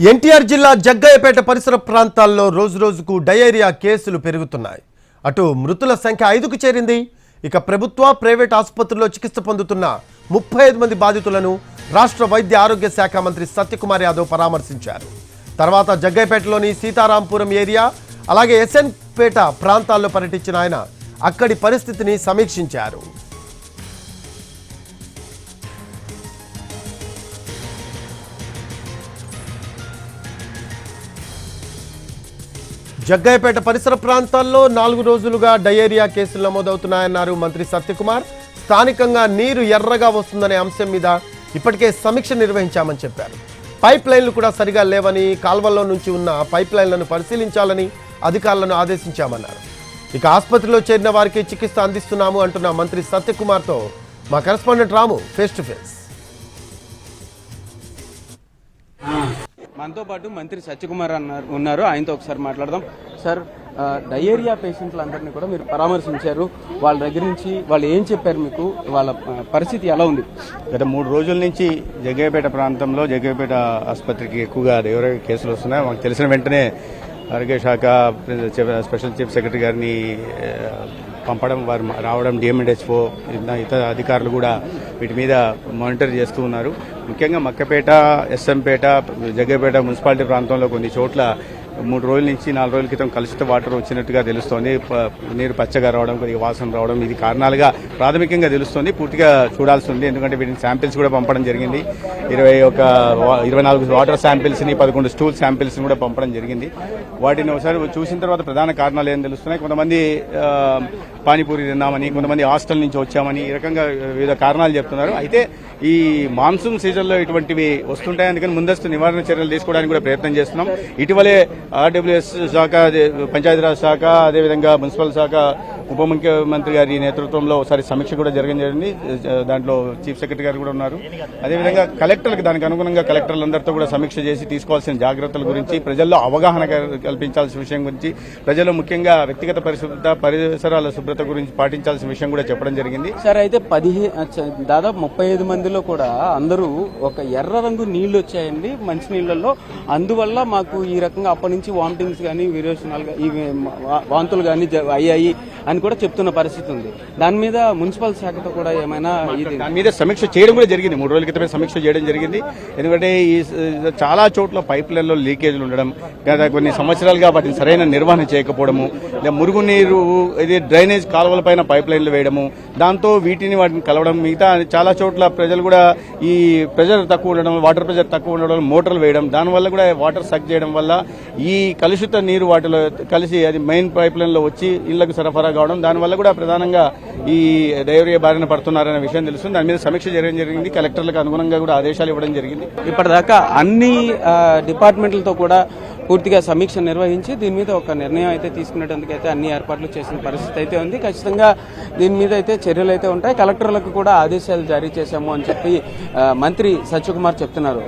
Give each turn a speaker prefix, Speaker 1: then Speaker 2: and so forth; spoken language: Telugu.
Speaker 1: ఎన్టీఆర్ జిల్లా జగ్గయ్యపేట పరిసర ప్రాంతాల్లో రోజురోజుకు డయేరియా కేసులు పెరుగుతున్నాయి. అటు మృతుల సంఖ్య 5కు చేరింది. ఇక ప్రభుత్వ ప్రైవేట్ ఆసుపత్రుల్లో చికిత్స పొందుతున్న 35 మంది బాధితులను రాష్ట్ర వైద్య ఆరోగ్య శాఖ మంత్రి సత్యకుమార్ యాదవ్ పరామర్శించారు. తర్వాత జగ్గయ్యపేటలోని సీతారాంపురం ఏరియా అలాగే ఎస్ఎన్ పేట ప్రాంతాల్లో పర్యటించిన ఆయన అక్కడి పరిస్థితిని సమీక్షించారు. జగ్గయ్యపేట పరిసర ప్రాంతాల్లో 4 రోజులుగా డయేరియా కేసులు నమోదవుతున్నాయన్నారు మంత్రి సత్యకుమార్. స్థానికంగా నీరు ఎర్రగా వస్తుందనే అంశం మీద ఇప్పటికే సమీక్ష నిర్వహించామని చెప్పారు. పైప్ లైన్లు కూడా సరిగా లేవని, కాల్వల్లో నుంచి ఉన్న పైప్ లైన్లను పరిశీలించాలని అధికారులను ఆదేశించామన్నారు. ఇక ఆసుపత్రిలో చేరిన వారికి చికిత్స అందిస్తున్నాము అంటున్న మంత్రి సత్యకుమార్తో మా correspondent Ramu face to face.
Speaker 2: మనతో పాటు మంత్రి సత్యకుమార్ ఉన్నారు. ఆయనతో ఒకసారి మాట్లాడదాం. సార్, డయేరియా పేషెంట్లందరినీ కూడా మీరు పరామర్శించారు. వాళ్ళ దగ్గర నుంచి వాళ్ళు ఏం చెప్పారు, మీకు వాళ్ళ పరిస్థితి ఎలా ఉంది?
Speaker 3: గత 3 రోజుల నుంచి జగ్గయ్యపేట ప్రాంతంలో జగ్గయ్యపేట ఆసుపత్రికి ఎక్కువగా డయేరియా కేసులు వస్తున్నాయి. మాకు తెలిసిన వెంటనే ఆరోగ్య శాఖ స్పెషల్ చీఫ్ సెక్రటరీ గారిని పంపడం, వారు రావడం, డిఎంఎండ్హెచ్ఓ ఇతర అధికారులు కూడా వీటి మీద మానిటర్ చేస్తూ ఉన్నారు. ముఖ్యంగా మక్కపేట, ఎస్ఎంపేట, జగ్గయ్యపేట మున్సిపాలిటీ ప్రాంతంలో కొన్ని చోట్ల 3 రోజుల నుంచి 4 రోజుల క్రితం కలుషిత వాటర్ వచ్చినట్టుగా తెలుస్తోంది. నీరు పచ్చగా రావడం, కొద్దిగా వాసన రావడం, ఇది కారణాలుగా ప్రాథమికంగా తెలుస్తోంది. పూర్తిగా చూడాల్సి ఉంది. ఎందుకంటే వీటిని శాంపిల్స్ కూడా పంపడం జరిగింది. 24 వాటర్ శాంపిల్స్ని, 11 స్టూల్ శాంపిల్స్ని కూడా పంపడం జరిగింది. వాటిని ఒకసారి చూసిన తర్వాత ప్రధాన కారణాలు ఏం తెలుస్తున్నాయి. కొంతమంది పానీపూరి తిన్నామని, కొంతమంది హాస్టల్ నుంచి వచ్చామని, ఈ రకంగా వివిధ కారణాలు చెప్తున్నారు. అయితే ఈ మాన్సూన్ సీజన్లో ఇటువంటివి వస్తుంటాయి. అందుకని ముందస్తు నివారణ చర్యలు తీసుకోవడానికి కూడా ప్రయత్నం చేస్తున్నాం. ఇటీవలే ఆర్డబ్ల్యూఎస్ శాఖ, పంచాయతీరాజ్ శాఖ, అదేవిధంగా మున్సిపల్ శాఖ ఉప ముఖ్యమంత్రి గారి నేతృత్వంలో ఒకసారి సమీక్ష కూడా జరిగింది. దాంట్లో చీఫ్ సెక్రటరీ గారు కూడా ఉన్నారు. అదేవిధంగా కలెక్టర్లకు, దానికి అనుగుణంగా కలెక్టర్లందరితో కూడా సమీక్ష చేసి తీసుకోవాల్సిన జాగ్రత్తల గురించి, ప్రజల్లో అవగాహన కల్పించాల్సిన విషయం గురించి, ప్రజల్లో ముఖ్యంగా వ్యక్తిగత పరిశుభ్రత, పరిసరాల శుభ్రత గురించి పాటించాల్సిన విషయం కూడా చెప్పడం జరిగింది.
Speaker 2: సార్, అయితే దాదాపు 35 మందిలో కూడా అందరూ ఒక ఎర్ర రంగు నీళ్లు వచ్చాయండి మంచినీళ్లలో. అందువల్ల మాకు ఈ రకంగా అప్పటి నుంచి వామిటింగ్స్ కానీ, విరోచనాలు, వాంతులు కానీ అయ్యాయి అని కూడా చెప్తున్న పరిస్థితి ఉంది. దాని మీద మున్సిపల్ శాఖతో కూడా ఏమైనా
Speaker 3: దాని మీద సమీక్ష చేయడం కూడా జరిగింది. 3 రోజుల క్రితమే సమీక్ష చేయడం జరిగింది. ఎందుకంటే ఈ చాలా చోట్ల పైప్ లైన్లో లీకేజ్లు ఉండడం, గత కొన్ని సంవత్సరాలుగా వాటిని సరైన నిర్వహణ చేయకపోవడము, మురుగునీరు ఇది డ్రైనేజ్ కాలువలపైన పైప్ లైన్లు వేయడము, దాంతో వాటిని కలవడం, మిగతా చాలా చోట్ల ప్రజలు కూడా ఈ ప్రెజర్ తక్కువ ఉండడం, వాటర్ ప్రెజర్ తక్కువ ఉండడం, మోటార్లు వేయడం, దానివల్ల కూడా వాటర్ సక్ చేయడం వల్ల ఈ కలుషిత నీరు వాటిలో కలిసి అది మెయిన్ పైప్ లైన్లో వచ్చి ఇళ్లకు సరఫరా కావడం, దానివల్ల కూడా ప్రధానంగా ఈ డయేరియా బారిన పడుతున్నారనే విషయం తెలుస్తుంది. దాని మీద సమీక్ష చేయడం జరిగింది. కలెక్టర్లకు అనుగుణంగా కూడా ఆదేశాలు ఇవ్వడం జరిగింది.
Speaker 2: ఇప్పటిదాకా అన్ని డిపార్ట్మెంట్లతో కూడా పూర్తిగా సమీక్ష నిర్వహించి దీని మీద ఒక నిర్ణయం అయితే తీసుకునేందుకైతే అన్ని ఏర్పాట్లు చేసిన పరిస్థితి అయితే ఉంది. ఖచ్చితంగా దీని మీద అయితే చర్యలు అయితే ఉంటాయి. కలెక్టర్లకు కూడా ఆదేశాలు జారీ చేశాము అని చెప్పి మంత్రి సత్యకుమార్ చెప్తున్నారు.